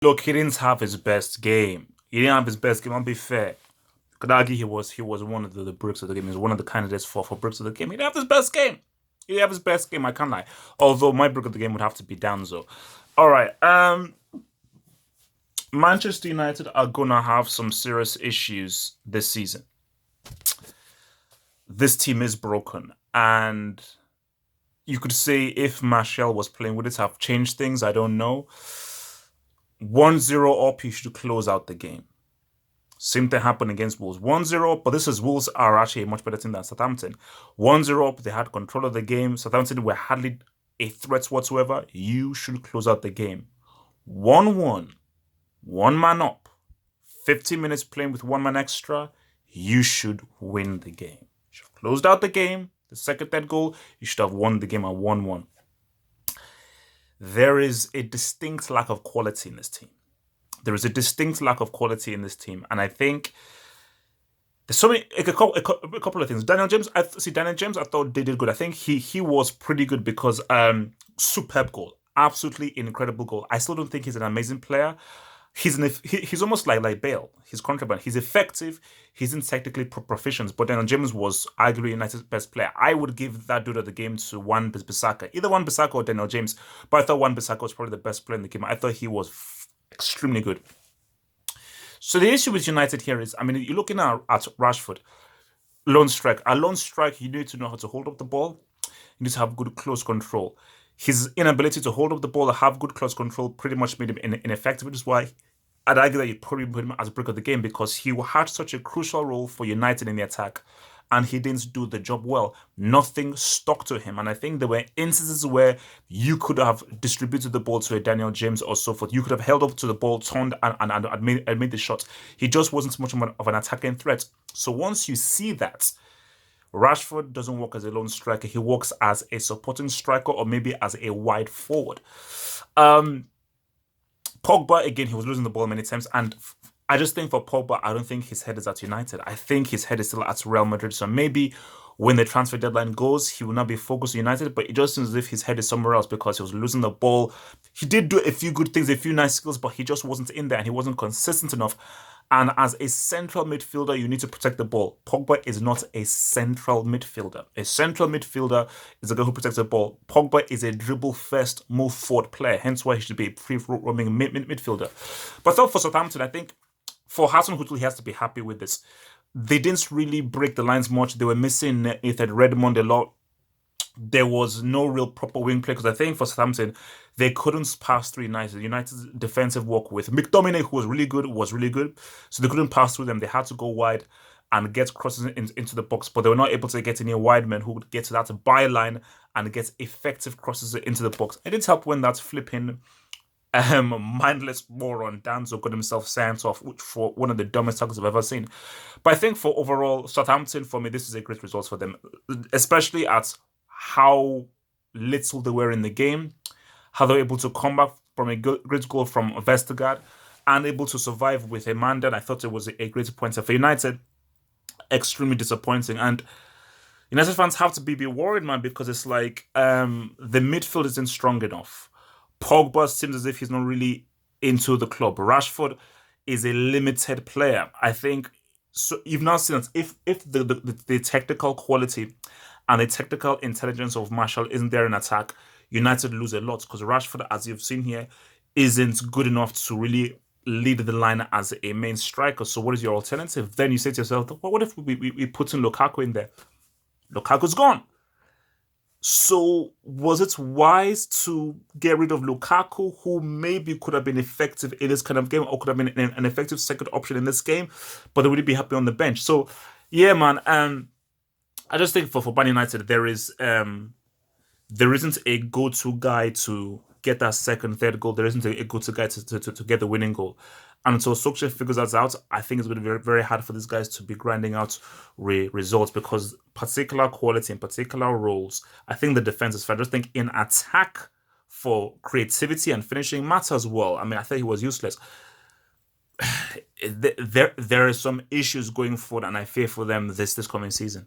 Look, he didn't have his best game. He didn't have his best game. I'll be fair. Could argue he was one of the bricks of the game. He was one of the candidates for bricks of the game. He didn't have his best game. He didn't have his best game. I can't lie. Although my brick of the game would have to be Danzo. All right. Manchester United are gonna have some serious issues this season. This team is broken, and you could say if Martial was playing, would it have changed things? I don't know. 1-0 up, you should close out the game. Same thing happened against Wolves. 1-0 up, but this is Wolves are actually a much better team than Southampton. 1-0 up, they had control of the game. Southampton were hardly a threat whatsoever. You should close out the game. 1-1, one man up, 15 minutes playing with one man extra. You should win the game. You should have closed out the game. The second, third goal, you should have won the game at 1-1. There is a distinct lack of quality in this team. There is a distinct lack of quality in this team, and I think there's so many a couple of things. Daniel James, Daniel James, I thought they did good. I think he was pretty good because superb goal, absolutely incredible goal. I still don't think he's an amazing player. He's almost like Bale. He's contraband. He's effective. He's in technically proficient. But Daniel James was arguably United's best player. I would give that dude of the game to Wan-Bissaka, either Wan-Bissaka or Daniel James. But I thought Wan-Bissaka was probably the best player in the game. I thought he was extremely good. So the issue with United here is, I mean, you're looking at Rashford, lone strike. A lone strike, you need to know how to hold up the ball. You need to have good close control. His inability to hold up the ball or have good close control pretty much made him ineffective, which is why I'd argue that you'd probably put him as a brick of the game because he had such a crucial role for United in the attack and he didn't do the job well. Nothing stuck to him. And I think there were instances where you could have distributed the ball to a Daniel James or so forth. You could have held up to the ball, turned and made the shot. He just wasn't much of an attacking threat. So once you see that, Rashford doesn't work as a lone striker. He works as a supporting striker or maybe as a wide forward. Pogba, again, he was losing the ball many times. And I just think for Pogba, I don't think his head is at United. I think his head is still at Real Madrid. So maybe when the transfer deadline goes, he will not be focused on United. But it just seems as if his head is somewhere else because he was losing the ball. He did do a few good things, a few nice skills, but he just wasn't in there and he wasn't consistent enough. And as a central midfielder, you need to protect the ball. Pogba is not a central midfielder. A central midfielder is a guy who protects the ball. Pogba is a dribble first, move forward player. Hence why he should be a free roaming midfielder. But I thought for Southampton, I think for Hasenhüttl, he has to be happy with this. They didn't really break the lines much. They were missing Ethan Redmond a lot. There was no real proper wing play because I think for Southampton, they couldn't pass through United. United's defensive work with McTominay, who was really good. So they couldn't pass through them. They had to go wide and get crosses into the box, but they were not able to get any wide men who would get to that byline and get effective crosses into the box. It didn't help when that flipping mindless moron Danzo got himself sent off, which for one of the dumbest tackles I've ever seen. But I think for overall Southampton, for me, this is a great result for them, especially at how little they were in the game, how they were able to come back from a great goal from Vestergaard and able to survive with a man down. I thought it was a great pointer for United. Extremely disappointing. And United fans have to be worried, man, because it's like the midfield isn't strong enough. Pogba seems as if he's not really into the club. Rashford is a limited player. I think so. You've now seen that if the technical quality and the technical intelligence of Martial isn't there in attack, United lose a lot because Rashford, as you've seen here, isn't good enough to really lead the line as a main striker. So what is your alternative? Then you say to yourself, well, what if we put in Lukaku in there? Lukaku's gone. So was it wise to get rid of Lukaku, who maybe could have been effective in this kind of game or could have been an effective second option in this game, but they would be happy on the bench? So yeah, man, I just think for Man United there isn't a go-to guy to get that second, third goal. There isn't a go-to guy to get the winning goal. And until Solskjaer figures that out, I think it's going to be very, very hard for these guys to be grinding out results because particular quality and particular roles, I think the defense is fair. I just think in attack for creativity and finishing matters well. I mean, I think he was useless. There are some issues going forward, and I fear for them this coming season.